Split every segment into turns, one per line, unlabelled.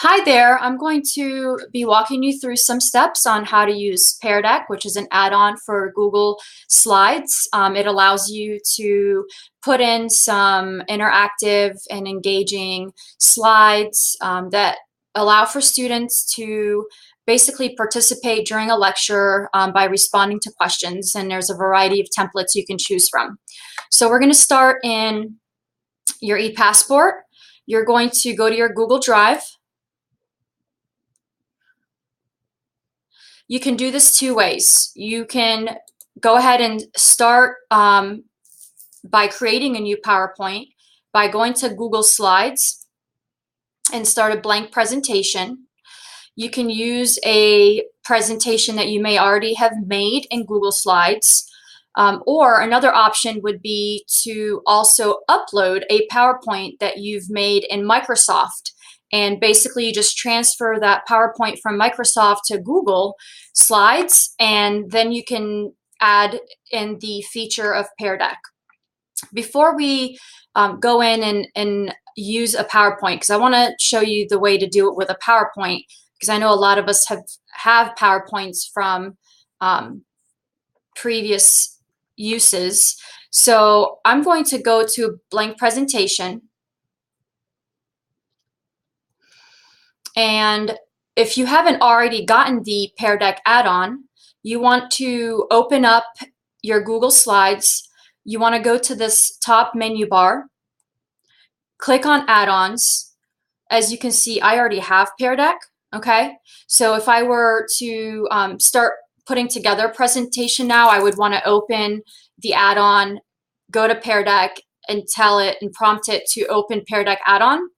Hi there, I'm going to be walking you through some steps on how to use Pear Deck, which is an add-on for Google Slides. It allows you to put in some interactive and engaging slides that allow for students to basically participate during a lecture by responding to questions, and there's a variety of templates you can choose from. So we're going to start in your ePassport. You're going to go to your Google Drive. You can do this two ways. You can go ahead and start by creating a new PowerPoint by going to Google Slides and start a blank presentation. You can use a presentation that you may already have made in Google Slides, or another option would be to also upload a PowerPoint that you've made in Microsoft. And basically you just transfer that PowerPoint from Microsoft to Google Slides, and then you can add in the feature of Pear Deck. Before we go in and use a PowerPoint, because I want to show you the way to do it with a PowerPoint, because I know a lot of us have PowerPoints from previous uses. So I'm going to go to blank presentation. And if you haven't already gotten the Pear Deck add-on, you want to open up your Google Slides. You want to go to this top menu bar, click on add-ons. As you can see, I already have Pear Deck, okay? So if I were to start putting together a presentation now, I would want to open the add-on, go to Pear Deck, and tell it and prompt it to open Pear Deck add-on.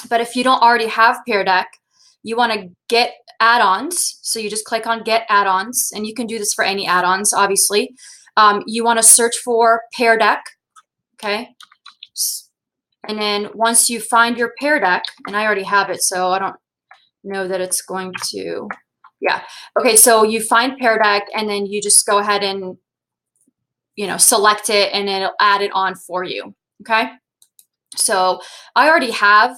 But if you don't already have Pear Deck, you want to get add-ons. So you just click on get add-ons, and you can do this for any add-ons, obviously. You want to search for Pear Deck, okay? And then once you find your Pear Deck, and I already have it, so I don't know that it's going to, yeah. Okay, so you find Pear Deck, and then you just go ahead and, select it, and it'll add it on for you, okay? So I already have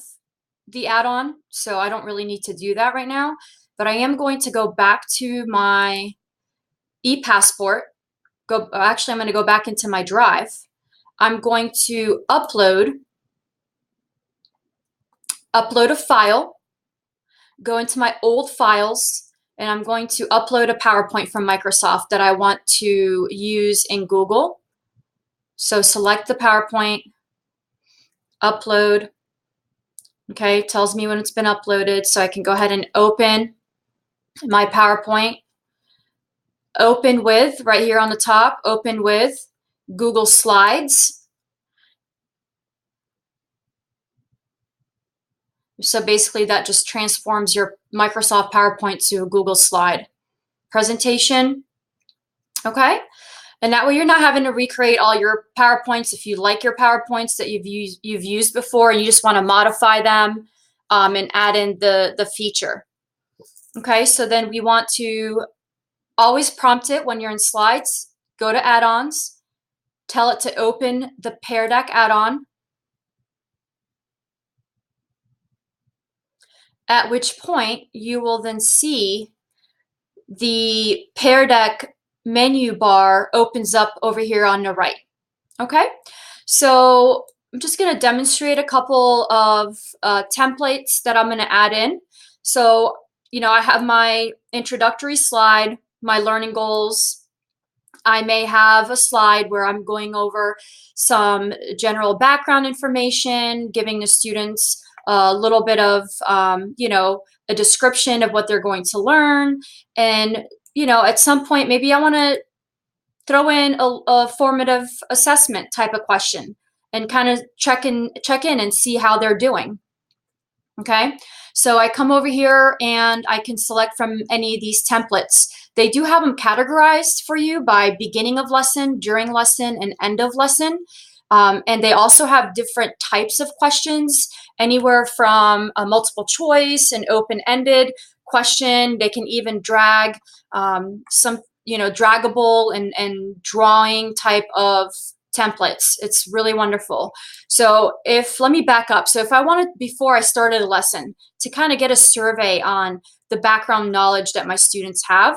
the add-on, so I don't really need to do that right now, but I am going to go back to my ePassport. Actually, I'm going to go back into my drive. I'm going to upload a file, go into my old files, and I'm going to upload a PowerPoint from Microsoft that I want to use in Google. So select the PowerPoint, upload. Okay, it tells me when it's been uploaded, so I can go ahead and open my PowerPoint. Open with, right here on the top, open with Google Slides. So basically that just transforms your Microsoft PowerPoint to a Google slide presentation. Okay, and that way you're not having to recreate all your PowerPoints. If you like your PowerPoints that you've used before and you just want to modify them and add in the feature. Okay, so then we want to always prompt it when you're in Slides. Go to add-ons, tell it to open the Pear Deck add-on, at which point you will then see the Pear Deck menu bar opens up over here on the right. Okay, so I'm just going to demonstrate a couple of templates that I'm going to add in. So, I have my introductory slide, my learning goals. I may have a slide where I'm going over some general background information, giving the students a little bit of, a description of what they're going to learn. And, at some point, maybe I want to throw in a formative assessment type of question and kind of check in and see how they're doing. Okay, so I come over here and I can select from any of these templates. They do have them categorized for you by beginning of lesson, during lesson, and end of lesson. And they also have different types of questions, anywhere from a multiple choice, an open-ended question. They can even drag some, draggable and drawing type of templates. It's really wonderful. So let me back up. So if I wanted, before I started a lesson, to kind of get a survey on the background knowledge that my students have,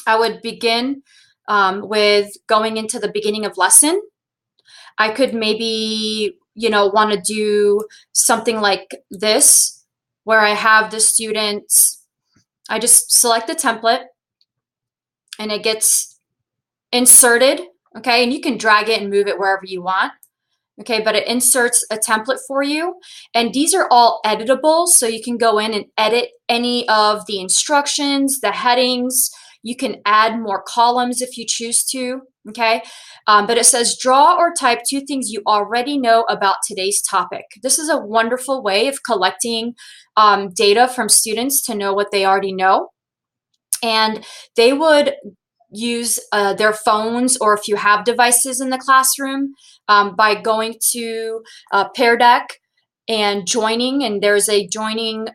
I would begin with going into the beginning of lesson. I could maybe, want to do something like this, where I have the students, I just select the template and it gets inserted, okay? And you can drag it and move it wherever you want, okay? But it inserts a template for you. And these are all editable, so you can go in and edit any of the instructions, the headings. You can add more columns if you choose to, okay? But it says draw or type 2 things you already know about today's topic. This is a wonderful way of collecting data from students to know what they already know. And they would use their phones, or if you have devices in the classroom, by going to Pear Deck and joining, and there's a joining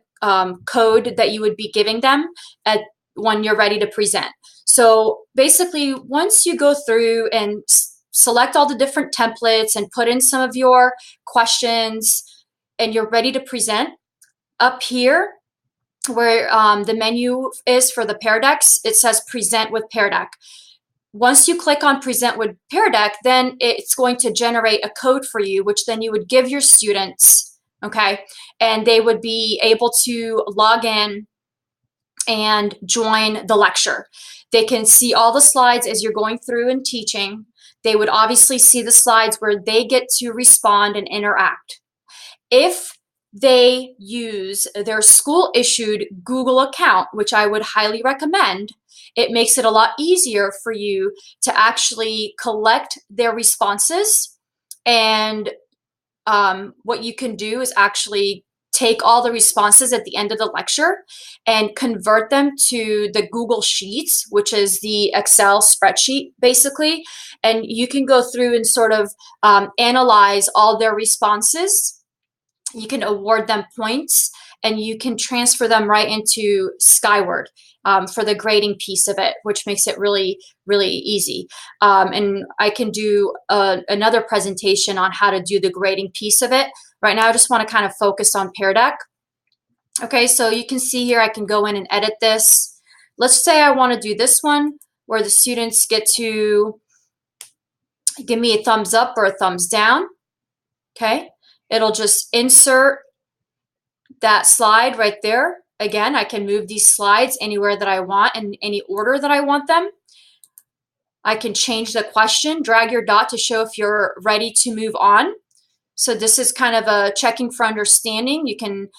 code that you would be giving them when you're ready to present. So basically, once you go through and select all the different templates and put in some of your questions and you're ready to present, up here where the menu is for the Pear Decks, it says present with Pear Deck. Once you click on present with Pear Deck, then it's going to generate a code for you, which then you would give your students, okay? And they would be able to log in and join the lecture. They can see all the slides as you're going through and teaching. They would obviously see the slides where they get to respond and interact. If they use their school issued Google account, which I would highly recommend, it makes it a lot easier for you to actually collect their responses. And what you can do is actually take all the responses at the end of the lecture and convert them to the Google Sheets, which is the Excel spreadsheet, basically. And you can go through and sort of analyze all their responses. You can award them points, and you can transfer them right into Skyward for the grading piece of it, which makes it really, really easy. And I can do another presentation on how to do the grading piece of it. Right now, I just want to kind of focus on Pear Deck. Okay, so you can see here, I can go in and edit this. Let's say I want to do this one where the students get to give me a thumbs up or a thumbs down. Okay, it'll just insert that slide right there. Again, I can move these slides anywhere that I want in any order that I want them. I can change the question, drag your dot to show if you're ready to move on. So this is kind of a checking for understanding. You can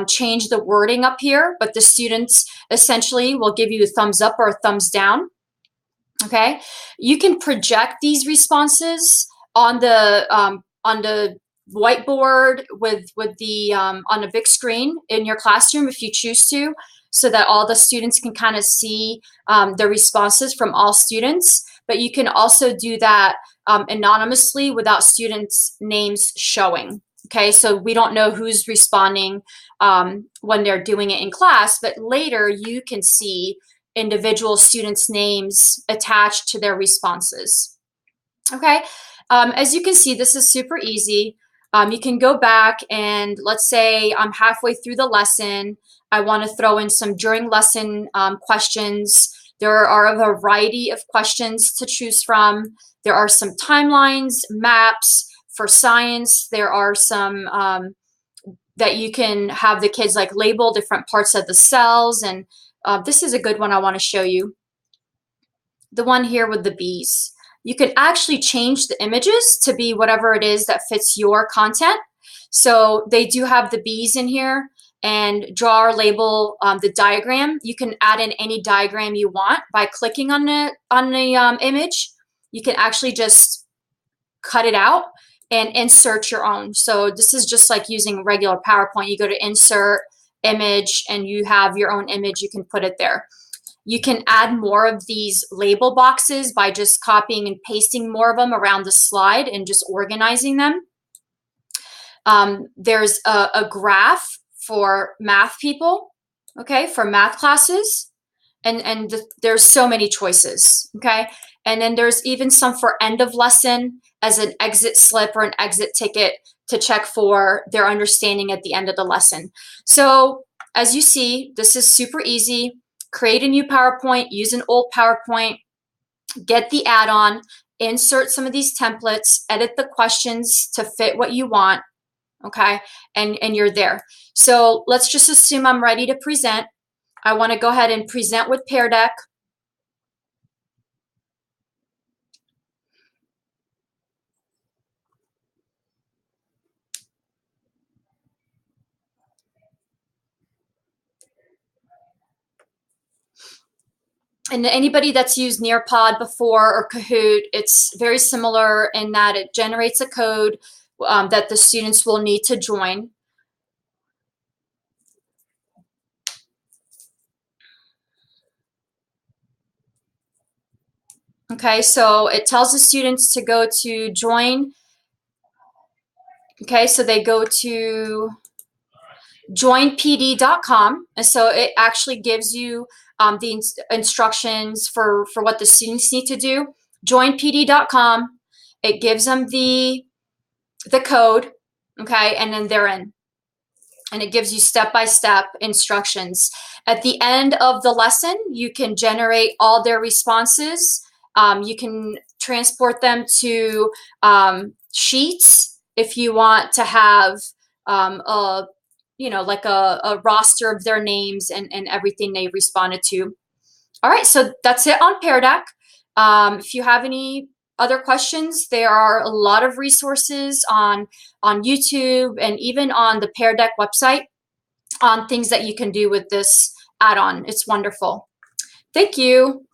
change the wording up here, but the students essentially will give you a thumbs up or a thumbs down. Okay, you can project these responses on the whiteboard with the on a big screen in your classroom if you choose to, so that all the students can kind of see the responses from all students. But you can also do that anonymously without students' names showing. Okay, so we don't know who's responding when they're doing it in class, but later you can see individual students' names attached to their responses. Okay, as you can see, this is super easy. You can go back and let's say I'm halfway through the lesson. I want to throw in some during lesson questions. There are a variety of questions to choose from. There are some timelines, maps. For science, there are some that you can have the kids like label different parts of the cells. And this is a good one I want to show you. The one here with the bees. You can actually change the images to be whatever it is that fits your content. So they do have the bees in here, and draw or label the diagram. You can add in any diagram you want by clicking on the image. You can actually just cut it out and insert your own. So this is just like using regular PowerPoint. You go to insert image and you have your own image. You can put it there. You can add more of these label boxes by just copying and pasting more of them around the slide and just organizing them. There's a graph for math people, okay, for math classes. And there's so many choices, okay? And then there's even some for end of lesson as an exit slip or an exit ticket to check for their understanding at the end of the lesson. So as you see, this is super easy. Create a new PowerPoint, use an old PowerPoint, get the add-on, insert some of these templates, edit the questions to fit what you want, okay? And you're there. So let's just assume I'm ready to present. I want to go ahead and present with Pear Deck. And anybody that's used Nearpod before or Kahoot, it's very similar in that it generates a code that the students will need to join. Okay, so it tells the students to go to join. Okay, so they go to joinpd.com, and so it actually gives you the instructions for what the students need to do. Joinpd.com. It gives them the code, okay, and then they're in. And it gives you step-by-step instructions. At the end of the lesson, you can generate all their responses. You can transport them to sheets if you want to have like a roster of their names and everything they responded to. All right, so that's it on Pear Deck. If you have any other questions, there are a lot of resources on YouTube and even on the Pear Deck website on things that you can do with this add-on. It's wonderful. Thank you.